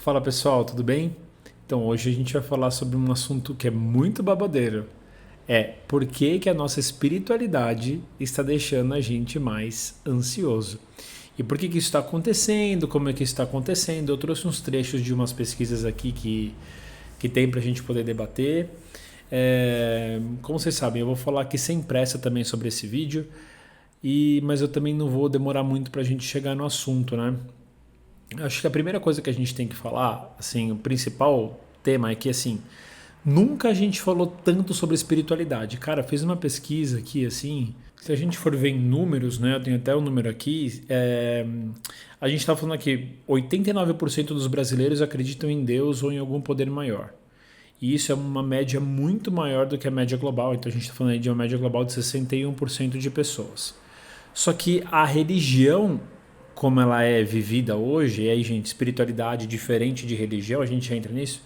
Fala pessoal, tudo bem? Então hoje a gente vai falar sobre um assunto que é muito babadeiro. É por que que a nossa espiritualidade está deixando a gente mais ansioso. E por que que isso está acontecendo, como é que isso está acontecendo. Eu trouxe uns trechos de umas pesquisas aqui que tem para a gente poder debater. Como vocês sabem, eu vou falar aqui sem pressa também sobre esse vídeo, mas eu também não vou demorar muito para a gente chegar no assunto, né? Acho que a primeira coisa que a gente tem que falar, assim, o principal tema é que, assim, nunca a gente falou tanto sobre espiritualidade. Cara, fez uma pesquisa aqui, assim, se a gente for ver em números, né, eu tenho até o número aqui, a gente está falando aqui, 89% dos brasileiros acreditam em Deus ou em algum poder maior. E isso é uma média muito maior do que a média global, então a gente está falando aí de uma média global de 61% de pessoas. Só que a religião, como ela é vivida hoje, e aí, gente, espiritualidade diferente de religião, a gente entra nisso,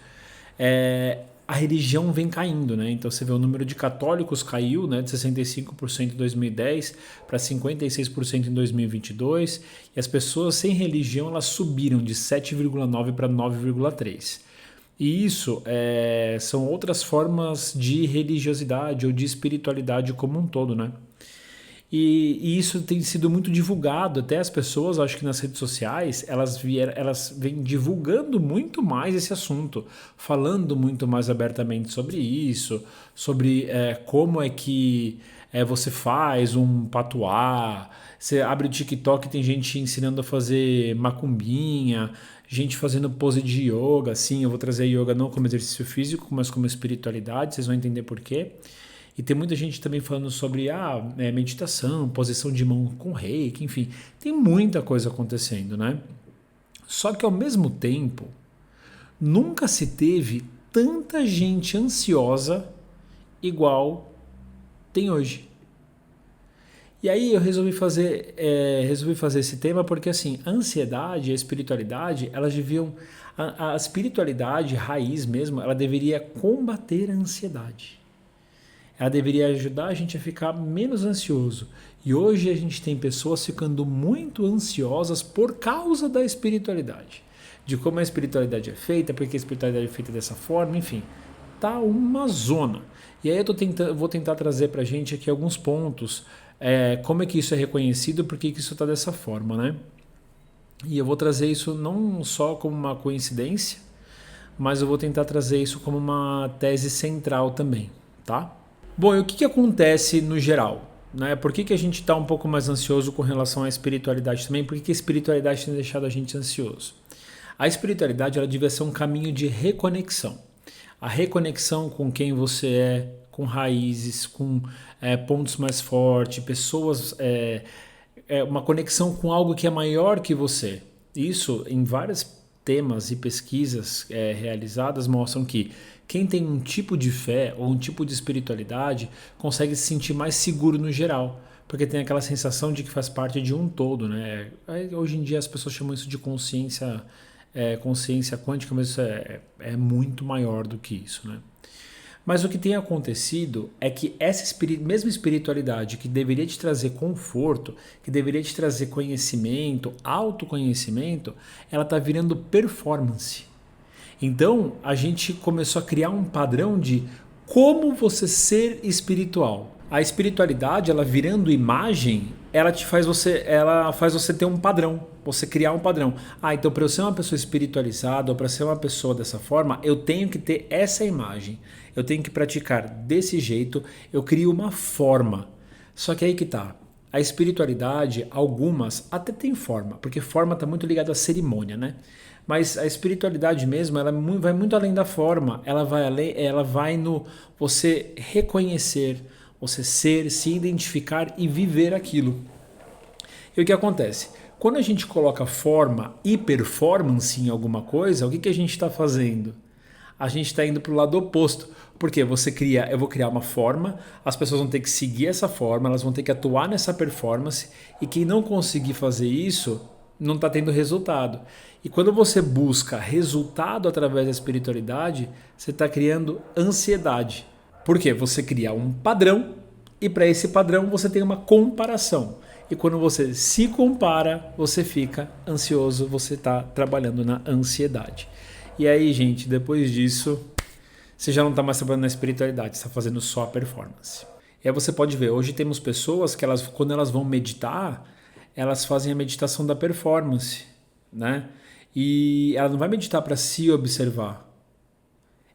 a religião vem caindo, né? Então você vê o número de católicos caiu, né, de 65% em 2010 para 56% em 2022, e as pessoas sem religião elas subiram de 7,9 para 9,3. E isso são outras formas de religiosidade ou de espiritualidade como um todo, né? E isso tem sido muito divulgado, até as pessoas, acho que nas redes sociais, elas vêm divulgando muito mais esse assunto, falando muito mais abertamente sobre isso, sobre como é que você faz um patuá, você abre o TikTok, tem gente ensinando a fazer macumbinha, gente fazendo pose de yoga, assim, eu vou trazer yoga não como exercício físico, mas como espiritualidade, vocês vão entender por quê. E tem muita gente também falando sobre meditação, posição de mão com reiki, enfim, tem muita coisa acontecendo, né? Só que ao mesmo tempo, nunca se teve tanta gente ansiosa igual tem hoje. E aí eu resolvi fazer esse tema porque assim, a ansiedade e a espiritualidade, elas deviam. A espiritualidade raiz mesmo, ela deveria combater a ansiedade. Ela deveria ajudar a gente a ficar menos ansioso. E hoje a gente tem pessoas ficando muito ansiosas por causa da espiritualidade. De como a espiritualidade é feita, porque a espiritualidade é feita dessa forma, enfim. Tá uma zona. E aí eu vou tentar trazer pra gente aqui alguns pontos. Como é que isso é reconhecido, por que isso está dessa forma, né? E eu vou trazer isso não só como uma coincidência, mas eu vou tentar trazer isso como uma tese central também, tá? Bom, e o que acontece no geral? Né? Por que a gente está um pouco mais ansioso com relação à espiritualidade também? Por que a espiritualidade tem deixado a gente ansioso? A espiritualidade ela devia ser um caminho de reconexão. A reconexão com quem você com raízes, com pontos mais fortes, pessoas, uma conexão com algo que é maior que você. Isso em vários temas e pesquisas realizadas mostram que quem tem um tipo de fé ou um tipo de espiritualidade consegue se sentir mais seguro no geral, porque tem aquela sensação de que faz parte de um todo, né? Hoje em dia as pessoas chamam isso de consciência quântica, mas isso é muito maior do que isso, né? Mas o que tem acontecido é que essa mesma espiritualidade que deveria te trazer conforto, que deveria te trazer conhecimento, autoconhecimento, ela está virando performance. Então a gente começou a criar um padrão de como você ser espiritual. A espiritualidade, ela virando imagem, ela faz você ter um padrão, você criar um padrão. Então para eu ser uma pessoa espiritualizada ou para ser uma pessoa dessa forma, eu tenho que ter essa imagem. Eu tenho que praticar desse jeito, eu crio uma forma. Só que aí que tá. A espiritualidade, algumas até tem forma, porque forma está muito ligada à cerimônia, né? Mas a espiritualidade mesmo, ela vai muito além da forma. Ela vai no você reconhecer, você ser, se identificar e viver aquilo. E o que acontece? Quando a gente coloca forma e performance em alguma coisa, o que a gente está fazendo? A gente está indo para o lado oposto. Porque eu vou criar uma forma, as pessoas vão ter que seguir essa forma, elas vão ter que atuar nessa performance, e quem não conseguir fazer isso não está tendo resultado. E quando você busca resultado através da espiritualidade, você está criando ansiedade. Por quê? Você cria um padrão e para esse padrão você tem uma comparação. E quando você se compara, você fica ansioso, você está trabalhando na ansiedade. E aí, gente, depois disso, você já não está mais trabalhando na espiritualidade, você está fazendo só a performance. E aí você pode ver, hoje temos pessoas que quando elas vão meditar, elas fazem a meditação da performance, né? E ela não vai meditar para se observar.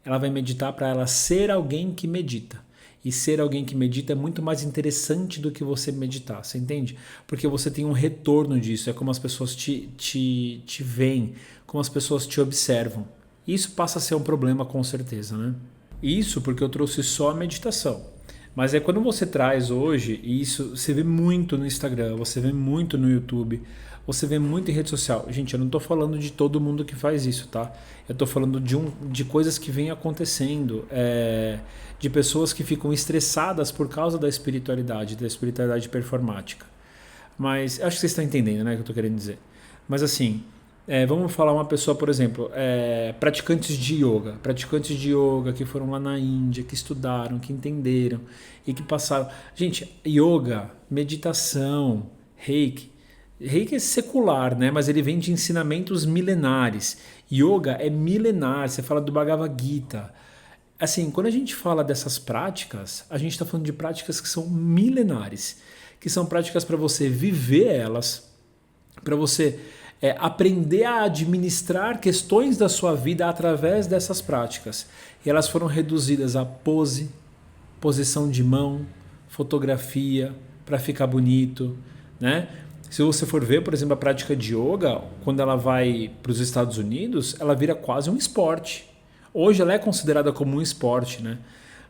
Ela vai meditar para ela ser alguém que medita. E ser alguém que medita é muito mais interessante do que você meditar, você entende? Porque você tem um retorno disso, é como as pessoas te veem, como as pessoas te observam. Isso passa a ser um problema com certeza, né? Isso porque eu trouxe só a meditação. Mas é quando você traz hoje, e isso você vê muito no Instagram, você vê muito no YouTube, você vê muito em rede social. Gente, eu não estou falando de todo mundo que faz isso, tá? Eu estou falando de coisas que vêm acontecendo, de pessoas que ficam estressadas por causa da espiritualidade performática. Mas acho que vocês estão entendendo, né, o que eu estou querendo dizer. Mas assim, vamos falar uma pessoa, por exemplo, praticantes de yoga que foram lá na Índia, que estudaram, que entenderam e que passaram. Gente, yoga, meditação, reiki é secular, né? Mas ele vem de ensinamentos milenares. Yoga é milenar, você fala do Bhagavad Gita. Assim, quando a gente fala dessas práticas, a gente está falando de práticas que são milenares, que são práticas para você viver elas, para você aprender a administrar questões da sua vida através dessas práticas. E elas foram reduzidas a pose, posição de mão, fotografia, para ficar bonito, né? Se você for ver, por exemplo, a prática de yoga, quando ela vai para os Estados Unidos, ela vira quase um esporte. Hoje ela é considerada como um esporte, né?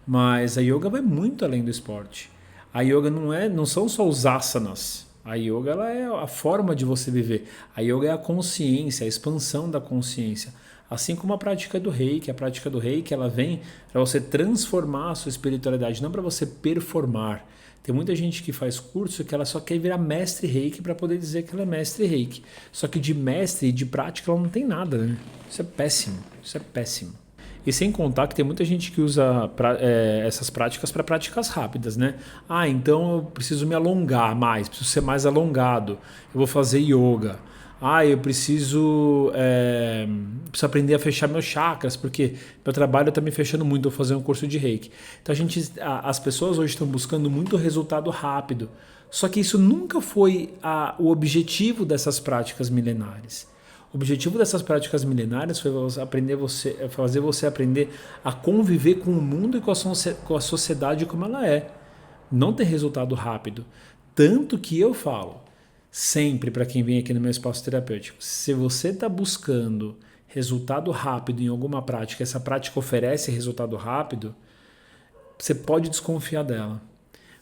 Mas a yoga vai muito além do esporte. A yoga não são só os asanas. A yoga ela é a forma de você viver. A yoga é a consciência, a expansão da consciência. Assim como a prática do reiki. A prática do reiki ela vem para você transformar a sua espiritualidade, não para você performar. Tem muita gente que faz curso que ela só quer virar mestre reiki para poder dizer que ela é mestre reiki. Só que de mestre e de prática ela não tem nada, né? Isso é péssimo. Isso é péssimo. E sem contar que tem muita gente que usa essas práticas para práticas rápidas, né? Ah, então eu preciso me alongar mais, preciso ser mais alongado. Eu vou fazer yoga. Ah, eu preciso aprender a fechar meus chakras, porque meu trabalho está me fechando muito, vou fazer um curso de reiki. Então as pessoas hoje estão buscando muito resultado rápido. Só que isso nunca foi o objetivo dessas práticas milenares. O objetivo dessas práticas milenares foi fazer você aprender a conviver com o mundo e com a sociedade como ela é. Não ter resultado rápido. Tanto que eu falo, sempre para quem vem aqui no meu espaço terapêutico, se você está buscando resultado rápido em alguma prática, essa prática oferece resultado rápido, você pode desconfiar dela.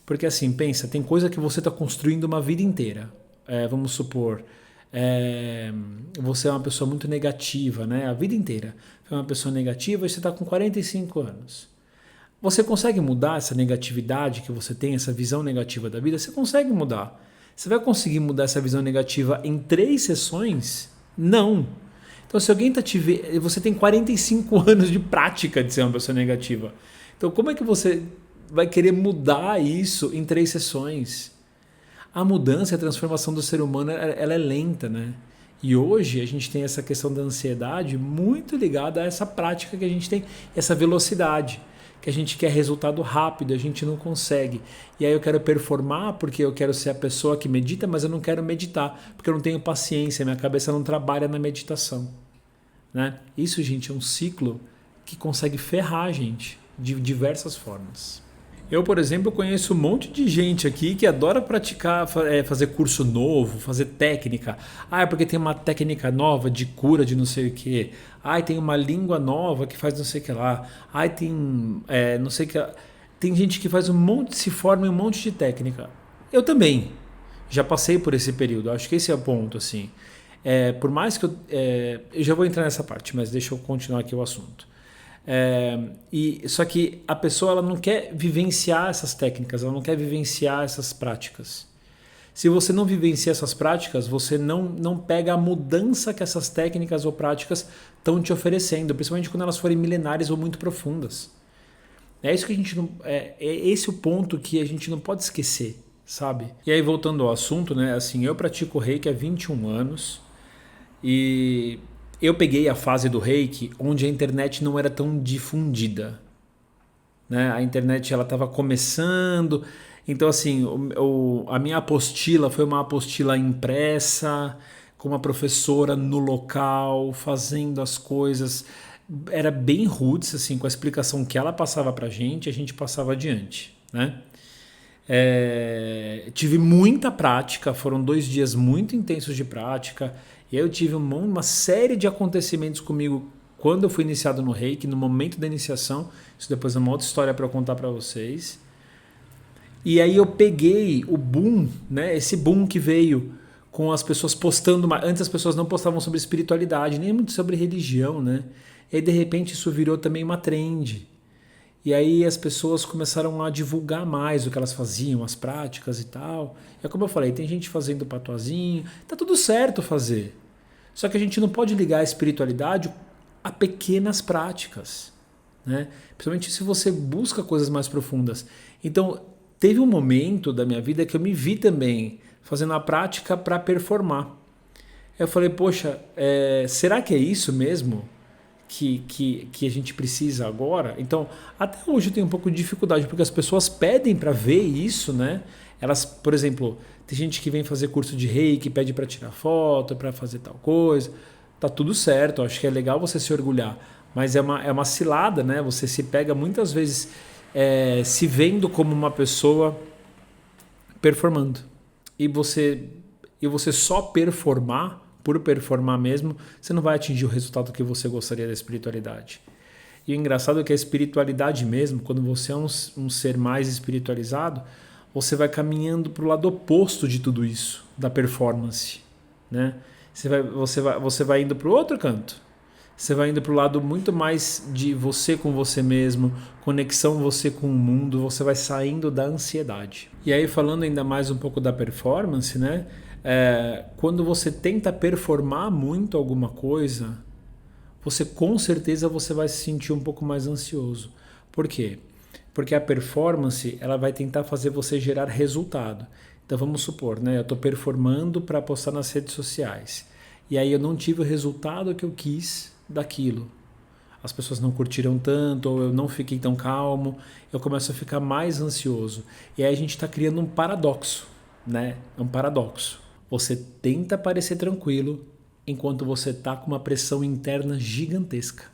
Porque assim, pensa, tem coisa que você está construindo uma vida inteira. Vamos supor, você é uma pessoa muito negativa, né? A vida inteira. Você é uma pessoa negativa e você está com 45 anos. Você consegue mudar essa negatividade que você tem, essa visão negativa da vida? Você consegue mudar. Você vai conseguir mudar essa visão negativa em 3 sessões? Não. Então, se alguém está te vendo, você tem 45 anos de prática de ser uma pessoa negativa. Então, como é que você vai querer mudar isso em 3 sessões? A mudança, a transformação do ser humano, ela é lenta, né? E hoje a gente tem essa questão da ansiedade muito ligada a essa prática que a gente tem, essa velocidade, que a gente quer resultado rápido, a gente não consegue. E aí eu quero performar porque eu quero ser a pessoa que medita, mas eu não quero meditar, porque eu não tenho paciência, minha cabeça não trabalha na meditação, né? Isso, gente, é um ciclo que consegue ferrar a gente de diversas formas. Eu, por exemplo, conheço um monte de gente aqui que adora praticar, fazer curso novo, fazer técnica. Ah, é porque tem uma técnica nova de cura de não sei o quê. Ah, tem uma língua nova que faz não sei o que lá. Ah, tem não sei o que. Tem gente que faz se forma em um monte de técnica. Eu também já passei por esse período. Acho que esse é o ponto, assim. Por mais que eu já vou entrar nessa parte, mas deixa eu continuar aqui o assunto. Só que a pessoa ela não quer vivenciar essas técnicas, ela não quer vivenciar essas práticas. Se você não vivencia essas práticas, você não pega a mudança que essas técnicas ou práticas estão te oferecendo, principalmente quando elas forem milenares ou muito profundas. É isso que a gente não, esse o ponto que a gente não pode esquecer, sabe? E aí, voltando ao assunto, né? Assim, eu pratico Reiki há 21 anos e eu peguei a fase do Reiki onde a internet não era tão difundida, né? A internet ela estava começando, então assim, a minha apostila foi uma apostila impressa, com uma professora no local, fazendo as coisas. Era bem roots, assim, com a explicação que ela passava pra gente, a gente passava adiante, né? Tive muita prática, foram 2 dias muito intensos de prática. E aí eu tive uma série de acontecimentos comigo quando eu fui iniciado no Reiki, no momento da iniciação. Isso depois é uma outra história para eu contar para vocês. E aí eu peguei o boom, né? Esse boom que veio com as pessoas postando. Antes as pessoas não postavam sobre espiritualidade, nem muito sobre religião, né? E aí de repente isso virou também uma trend. E aí as pessoas começaram a divulgar mais o que elas faziam, as práticas e tal. É como eu falei, tem gente fazendo patuazinho, tá tudo certo fazer. Só que a gente não pode ligar a espiritualidade a pequenas práticas, né? Principalmente se você busca coisas mais profundas. Então, teve um momento da minha vida que eu me vi também fazendo a prática para performar. Eu falei, poxa, será que é isso mesmo que a gente precisa agora? Então, até hoje eu tenho um pouco de dificuldade, porque as pessoas pedem para ver isso, né? Elas, por exemplo, tem gente que vem fazer curso de Reiki, pede para tirar foto, para fazer tal coisa. Tá tudo certo, acho que é legal você se orgulhar, mas é uma cilada, né? Você se pega muitas vezes se vendo como uma pessoa performando. E você só performar, por performar mesmo, você não vai atingir o resultado que você gostaria da espiritualidade. E o engraçado é que a espiritualidade mesmo, quando você é um ser mais espiritualizado, você vai caminhando para o lado oposto de tudo isso, da performance, né? Você vai indo para o outro canto. Você vai indo para o lado muito mais de você com você mesmo, conexão você com o mundo, você vai saindo da ansiedade. E aí, falando ainda mais um pouco da performance, né? Quando você tenta performar muito alguma coisa, você com certeza você vai se sentir um pouco mais ansioso. Por quê? Porque a performance ela vai tentar fazer você gerar resultado. Então vamos supor, né? Eu estou performando para postar nas redes sociais. E aí eu não tive o resultado que eu quis daquilo. As pessoas não curtiram tanto, ou eu não fiquei tão calmo, eu começo a ficar mais ansioso. E aí a gente está criando um paradoxo, né? É um paradoxo. Você tenta parecer tranquilo enquanto você está com uma pressão interna gigantesca,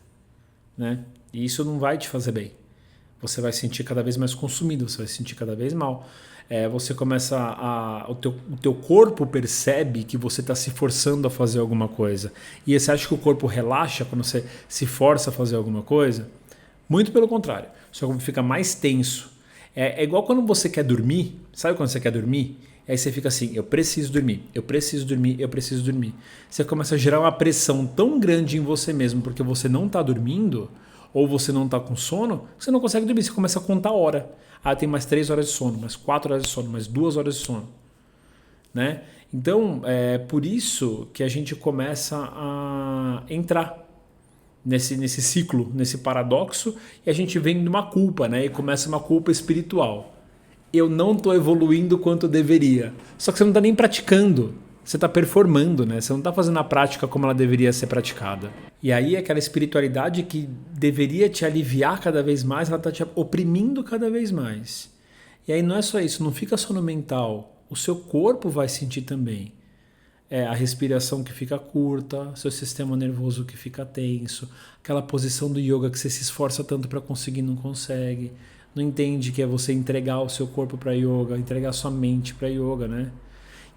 né? E isso não vai te fazer bem. Você vai se sentir cada vez mais consumido, você vai se sentir cada vez mal. Você começa o teu corpo percebe que você está se forçando a fazer alguma coisa. E você acha que o corpo relaxa quando você se força a fazer alguma coisa? Muito pelo contrário. O seu corpo fica mais tenso. É igual quando você quer dormir. Sabe quando você quer dormir? Aí você fica assim, eu preciso dormir, eu preciso dormir, eu preciso dormir. Você começa a gerar uma pressão tão grande em você mesmo porque você não está dormindo, ou você não está com sono, você não consegue dormir, você começa a contar a hora. Ah, tem mais 3 horas de sono, mais 4 horas de sono, mais 2 horas de sono, né? Então, é por isso que a gente começa a entrar nesse ciclo, nesse paradoxo, e a gente vem de uma culpa, né? E começa uma culpa espiritual. Eu não estou evoluindo quanto eu deveria. Só que você não está nem praticando. Você está performando, né? Você não está fazendo a prática como ela deveria ser praticada. E aí aquela espiritualidade que deveria te aliviar cada vez mais, ela está te oprimindo cada vez mais. E aí não é só isso, não fica só no mental. O seu corpo vai sentir também. A respiração que fica curta, seu sistema nervoso que fica tenso, aquela posição do yoga que você se esforça tanto para conseguir e não consegue. Não entende que é você entregar o seu corpo para yoga, entregar sua mente para yoga, né?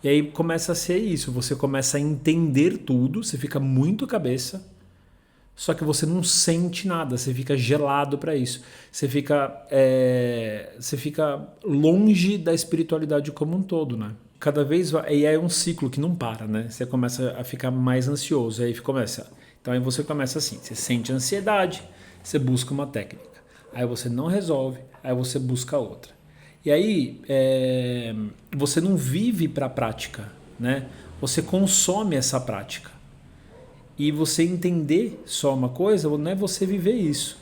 E aí começa a ser isso, você começa a entender tudo, você fica muito cabeça, só que você não sente nada, você fica gelado para isso. Você fica longe da espiritualidade como um todo, né? Cada vez e é um ciclo que não para, né? Você começa a ficar mais ansioso, aí começa. Então aí você começa assim, você sente ansiedade, você busca uma técnica. Aí você não resolve, aí você busca outra. E aí você não vive para a prática, né? Você consome essa prática. E você entender só uma coisa, não é você viver isso.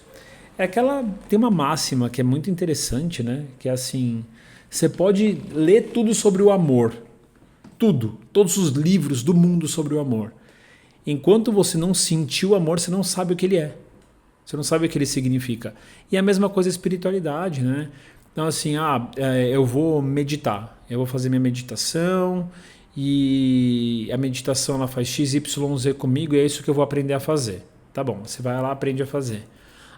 Tem uma máxima que é muito interessante, né? Que é assim, Você pode ler tudo sobre o amor. Tudo. Todos os livros do mundo sobre o amor. Enquanto você não sentiu o amor, você não sabe o que ele é. Você não sabe o que ele significa. E a mesma coisa a espiritualidade, né? Então assim, eu vou meditar. Eu vou fazer minha meditação e a meditação ela faz X, Y, Z comigo e é isso que eu vou aprender a fazer. Tá bom, você vai lá, aprende a fazer.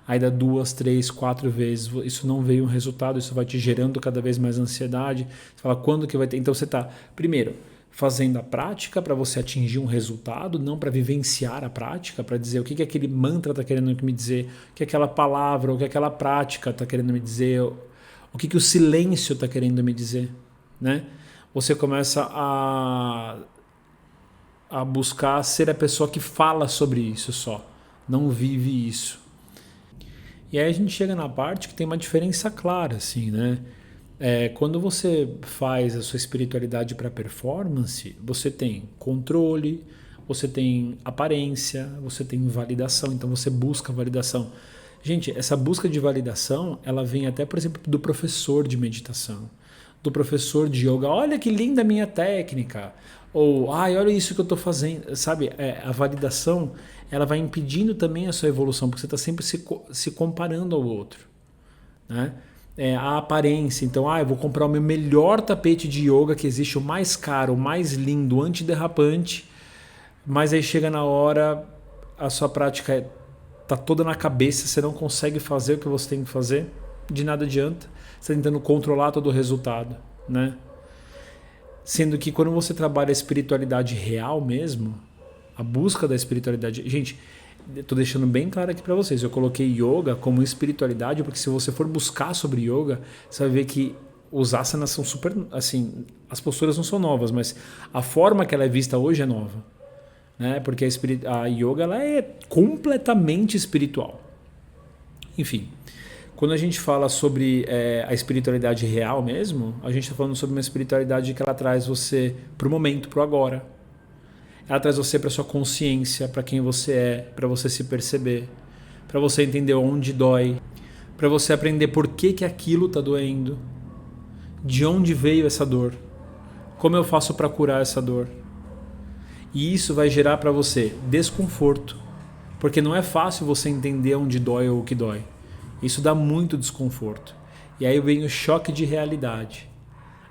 Aí dá 2, 3, 4 vezes, isso não veio um resultado, isso vai te gerando cada vez mais ansiedade. Você fala, quando que vai ter? Então você está, primeiro, fazendo a prática para você atingir um resultado, não para vivenciar a prática, para dizer o que aquele mantra está querendo me dizer, o que aquela palavra, o que aquela prática está querendo me dizer, o que o silêncio está querendo me dizer, né? Você começa a buscar ser a pessoa que fala sobre isso só, não vive isso. E aí a gente chega na parte que tem uma diferença clara, assim, né? Quando você faz a sua espiritualidade para performance, você tem controle, você tem aparência, você tem validação, então você busca validação. Gente, essa busca de validação, ela vem até, por exemplo, do professor de meditação, do professor de yoga. Olha que linda a minha técnica. Ou, olha isso que eu estou fazendo. Sabe, a validação, ela vai impedindo também a sua evolução, porque você está sempre se comparando ao outro, né? A aparência. Então, eu vou comprar o meu melhor tapete de yoga que existe, o mais caro, o mais lindo, antiderrapante, mas aí chega na hora, a sua prática está toda na cabeça, você não consegue fazer o que você tem que fazer, de nada adianta, você está tentando controlar todo o resultado, né? Sendo que quando você trabalha a espiritualidade real mesmo, a busca da espiritualidade... Gente, estou deixando bem claro aqui para vocês, eu coloquei yoga como espiritualidade, porque se você for buscar sobre yoga, você vai ver que os asanas são super... assim, as posturas não são novas, mas a forma que ela é vista hoje é nova, né? Porque a yoga ela é completamente espiritual. Enfim, quando a gente fala sobre a espiritualidade real mesmo, a gente está falando sobre uma espiritualidade que ela traz você para o momento, para o agora. Ela traz você para sua consciência, para quem você é, para você se perceber, para você entender onde dói, para você aprender por que aquilo está doendo, de onde veio essa dor, como eu faço para curar essa dor. E isso vai gerar para você desconforto, porque não é fácil você entender onde dói ou o que dói. Isso dá muito desconforto. E aí vem o choque de realidade.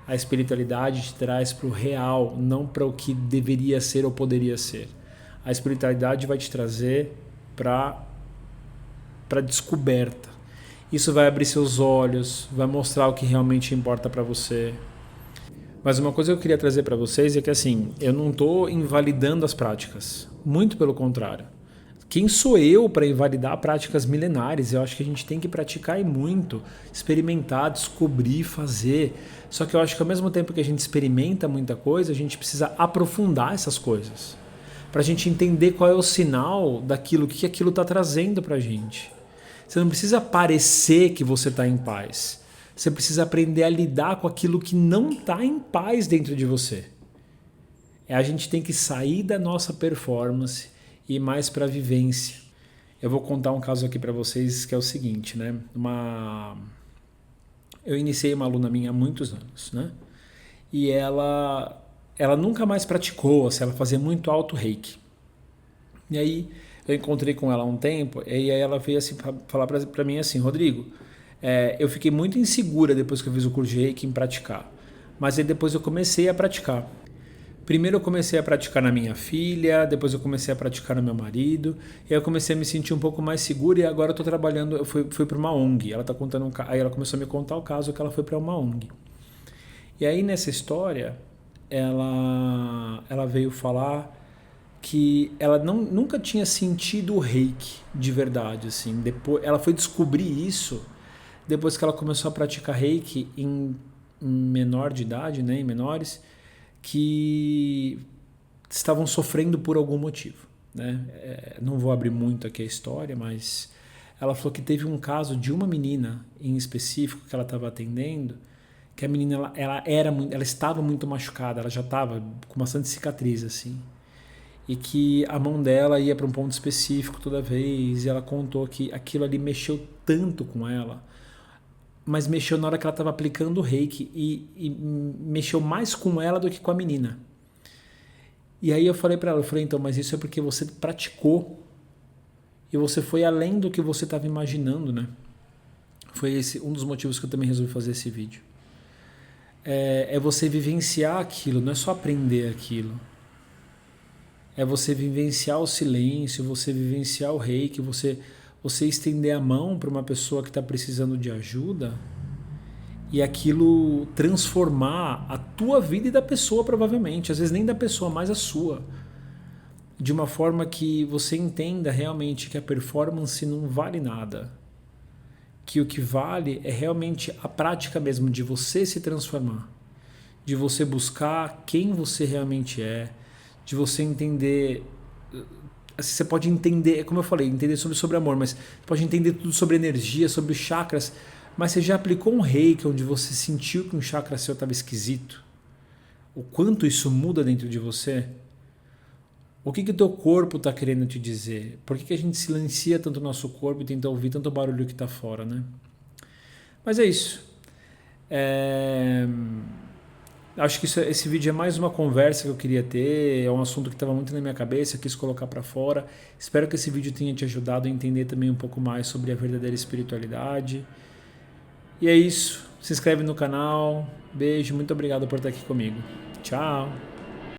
A espiritualidade te traz para o real, não para o que deveria ser ou poderia ser. A espiritualidade vai te trazer para a descoberta. Isso vai abrir seus olhos, vai mostrar o que realmente importa para você. Mas uma coisa que eu queria trazer para vocês é que assim, eu não estou invalidando as práticas. Muito pelo contrário. Quem sou eu para invalidar práticas milenares? Eu acho que a gente tem que praticar e muito, experimentar, descobrir, fazer. Só que eu acho que ao mesmo tempo que a gente experimenta muita coisa, a gente precisa aprofundar essas coisas. Para a gente entender qual é o sinal daquilo, o que aquilo está trazendo para a gente. Você não precisa parecer que você está em paz. Você precisa aprender a lidar com aquilo que não está em paz dentro de você. A gente tem que sair da nossa performance e mais para a vivência. Eu vou contar um caso aqui para vocês que é o seguinte, né? Eu iniciei uma aluna minha há muitos anos, né? E ela nunca mais praticou, assim, ela fazia muito alto reiki. E aí eu encontrei com ela há um tempo e aí ela veio assim falar para mim assim, Rodrigo, eu fiquei muito insegura depois que eu fiz o curso de reiki em praticar, mas aí depois eu comecei a praticar. Primeiro eu comecei a praticar na minha filha, depois eu comecei a praticar no meu marido, e aí eu comecei a me sentir um pouco mais segura e agora eu estou trabalhando, eu fui para uma ONG, ela tá contando aí ela começou a me contar o caso que ela foi para uma ONG. E aí nessa história, ela veio falar que ela nunca tinha sentido o reiki de verdade, assim. Depois, ela foi descobrir isso depois que ela começou a praticar reiki em menor de idade, né, em menores, que estavam sofrendo por algum motivo, né? Não vou abrir muito aqui a história, mas ela falou que teve um caso de uma menina em específico que ela estava atendendo, que a menina ela estava muito machucada, ela já estava com bastante cicatriz assim, e que a mão dela ia para um ponto específico toda vez, e ela contou que aquilo ali mexeu tanto com ela, mas mexeu na hora que ela estava aplicando o reiki e mexeu mais com ela do que com a menina. E aí eu falei para ela, então, mas isso é porque você praticou e você foi além do que você estava imaginando, né? Foi esse um dos motivos que eu também resolvi fazer esse vídeo. É você vivenciar aquilo, não é só aprender aquilo. É você vivenciar o silêncio, você vivenciar o reiki, você estender a mão para uma pessoa que está precisando de ajuda e aquilo transformar a tua vida e da pessoa, provavelmente. Às vezes nem da pessoa, mas a sua. De uma forma que você entenda realmente que a performance não vale nada. Que o que vale é realmente a prática mesmo de você se transformar. De você buscar quem você realmente é. De você entender. Você pode entender, como eu falei, entender sobre amor, mas pode entender tudo sobre energia, sobre chakras. Mas você já aplicou um reiki onde você sentiu que um chakra seu estava esquisito? O quanto isso muda dentro de você? O que o teu corpo está querendo te dizer? Por que a gente silencia tanto o nosso corpo e tenta ouvir tanto barulho que está fora, né? Mas é isso. Acho que esse vídeo é mais uma conversa que eu queria ter, é um assunto que estava muito na minha cabeça, eu quis colocar para fora. Espero que esse vídeo tenha te ajudado a entender também um pouco mais sobre a verdadeira espiritualidade. E é isso. Se inscreve no canal. Beijo, muito obrigado por estar aqui comigo. Tchau!